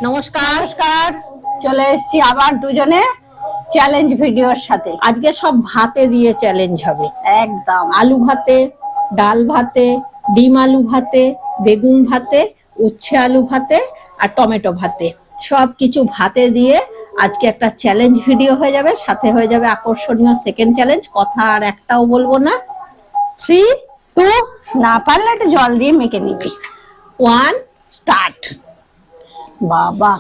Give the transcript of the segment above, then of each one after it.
নমস্কার। নমস্কার। চলে এসেছি আবার দুজনে চ্যালেঞ্জ ভিডিওর সাথে। আজকে সব ভাতে দিয়ে চ্যালেঞ্জ হবে। একদম আলু ভাতে, ডাল ভাতে, ডিম আলু ভাতে, বেগুন ভাতে, উচ্ছে আলু ভাতে আর টমেটো ভাতে, সব কিছু ভাতে দিয়ে আজকে একটা চ্যালেঞ্জ ভিডিও হয়ে যাবে। সাথে হয়ে যাবে আকর্ষণীয় সেকেন্ড চ্যালেঞ্জ। কথা আর একটাও বলবো না। 3, 2, না পারলে একটু জল দিয়ে মেখে নিবি। 1, স্টার্ট। বাবা,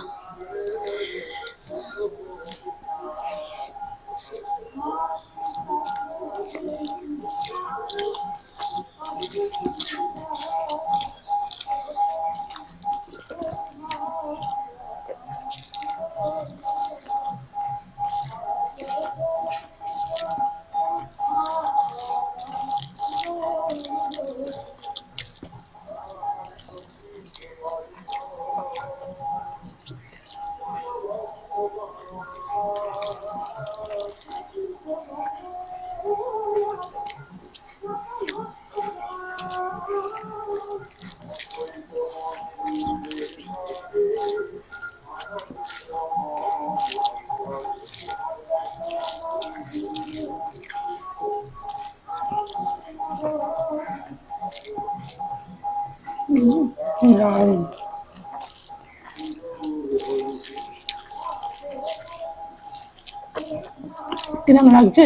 কিরম লাগছে?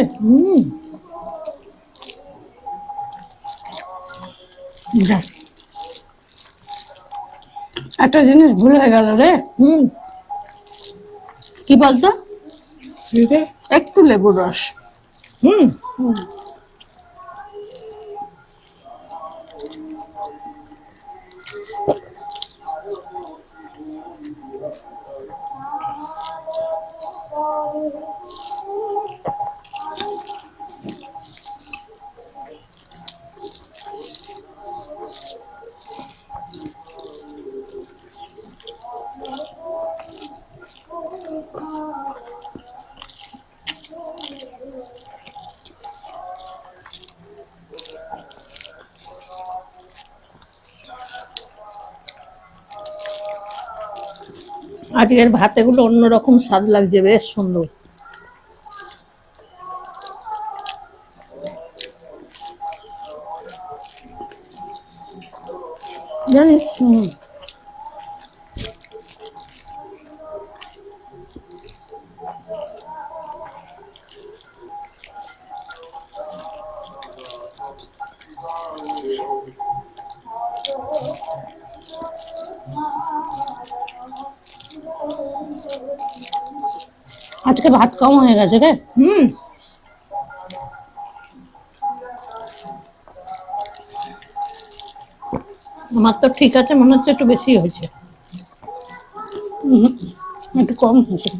যাক, একটা জিনিস ভুল হয়ে গেল রে। কি বলতো? একটু লেবুর রস। হুম আজকের ভাতেগুলো অন্যরকম স্বাদ লাগছে, বেশ সুন্দর। জানিস, আজকে ভাত কম হয়ে গেছে রে। আমার তো ঠিক আছে মনে হচ্ছে, একটু বেশি হয়েছে। একটু কম হয়েছে।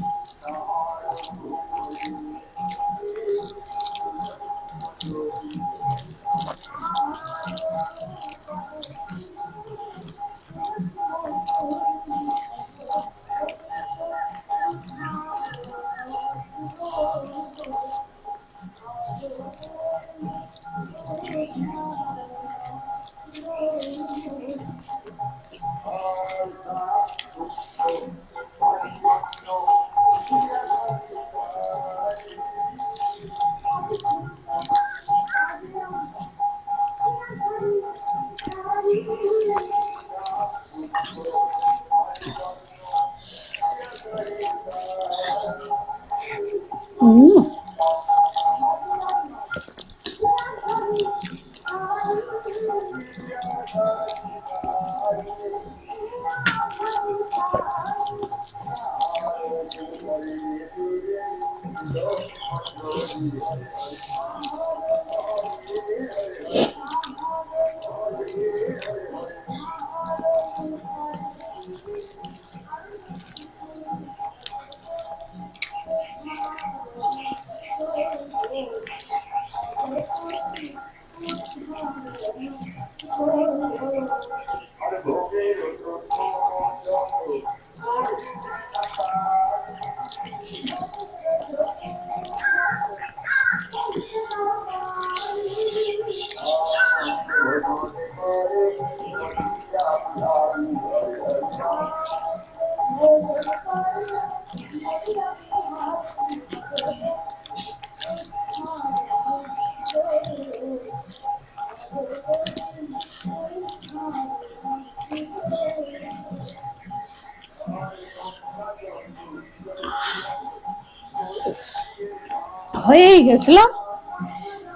হয়েই গেছিল,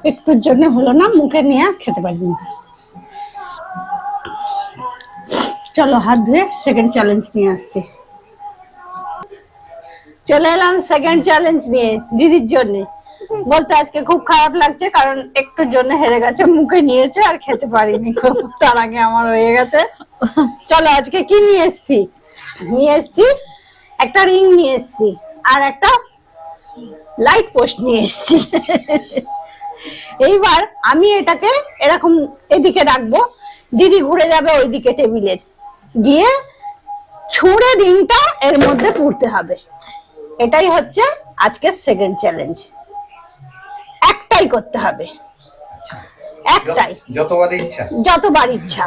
একটুর জন্য হলো না, মুখে নিয়ে আর খেতে পারিনি। চলো হাত ধুয়ে সেকেন্ড চ্যালেঞ্জ নিয়ে আসছি। চলে এলাম সেকেন্ড চ্যালেঞ্জ নিয়ে দিদির জন্য। বলতে আজকে খুব খারাপ লাগছে, কারণ একটুর জন্য হেরে গেছে, মুখে নিয়েছে আর খেতে পারিনি, খুব তার আগে আমার হয়ে গেছে। চলো আজকে কি নিয়ে এসছি, নিয়ে এসছি একটা রিং নিয়ে এসছি আর একটা লাইট পোস্ট নিয়ে এসছি। এইবার আমি এটাকে এরকম এদিকে রাখবো, দিদি ঘুরে যাবে ওইদিকে টেবিলের, গিয়ে ছুঁড়ে রিংটা এর মধ্যে পুরতে হবে। এটাই হচ্ছে আজকের সেকেন্ড চ্যালেঞ্জ। একটাই করতে হবে, একটাই, যতবার ইচ্ছা,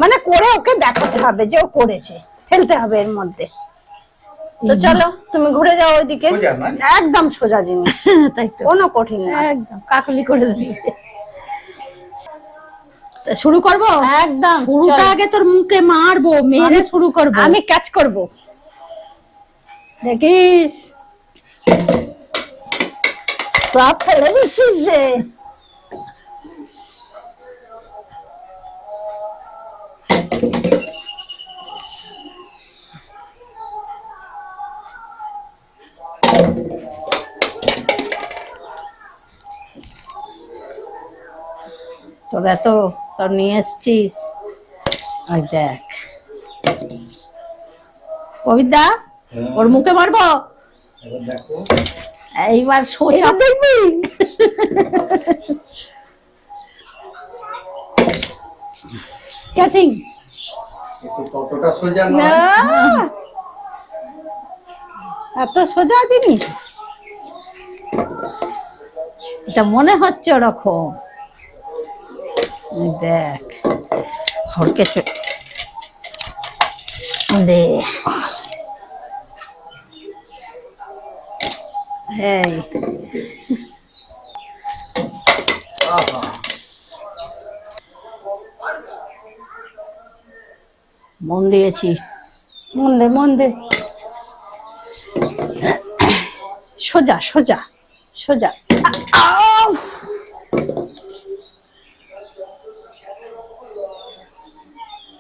মানে করে ওকে দেখাতে হবে যে ও করেছে, ফেলতে হবে এর মধ্যে। তো চলো তুমি ঘুরে যাও ওইদিকে, একদম সোজা জিনিস, তাই তো, কোনো কঠিন না, একদম কাকলি করে দেবে। শুরু করব, একদম শুরুটা আগে তোর মুখে মারবো, মেরে শুরু করব, আমি ক্যাচ করব, দেখিস। সব ফেলে দিচ্ছিস যে। তোরা তো সব নিয়ে এসছিস, ওই দেখ কবিতা, ওর মুখে মারবো, এইবার সোজা দেখবি। ক্যাচিং ততটা সোজা না, না, এত সোজা জিনিস এটা মনে হচ্ছে ওরকম। দেখ হরকে দে, এই মন দিয়েছি, মন দে, মন দে, সোজা সোজা সোজা।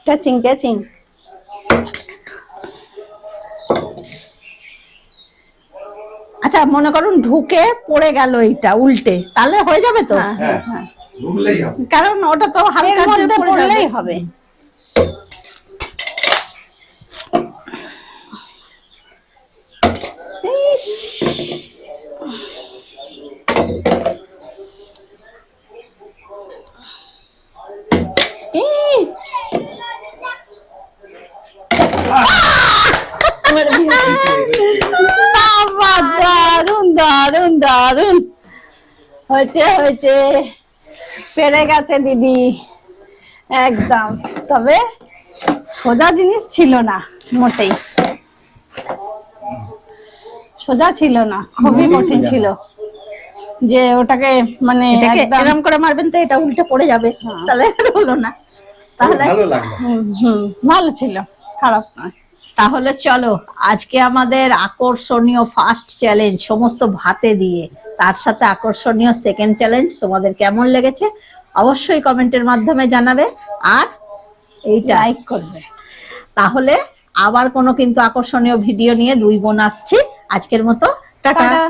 Catching catching. আচ্ছা মনে করুন ঢুকে পড়ে গেল এইটা উল্টে, তাহলে হয়ে যাবে তো? হ্যাঁ, ঢুকলেই হবে। কারণ ওটা তো হালকা মধ্যে পড়লেই হবে। ইস, ই, বাবা, দারুন দারুন দারুন হয়েছে, হয়েছে, পেরে গেছে দিদি একদম। তবে সোজা জিনিস ছিল না মোটেই, সোজা ছিল না, খুবই কঠিন ছিল। যে ওটাকে মানে এরকম করে মারবেন তো এটা উল্টে পড়ে যাবে, তাহলে হলো না। তাহলে ভালো লাগলো। ভালো ছিল, খারাপ নয়। তাহলে চলো আজকে আমাদের আকর্ষণীয় ফার্স্ট চ্যালেঞ্জ সমস্ত ভাতে দিয়ে, তার সাথে আকর্ষণীয় সেকেন্ড চ্যালেঞ্জ তোমাদের কেমন লেগেছে অবশ্যই কমেন্টের মাধ্যমে জানাবে, আর এইটা লাইক করবে। তাহলে আবার কোনো কিন্তু আকর্ষণীয় ভিডিও নিয়ে দুই বোন আসছি। আজকের মতো টাটা। টাটা।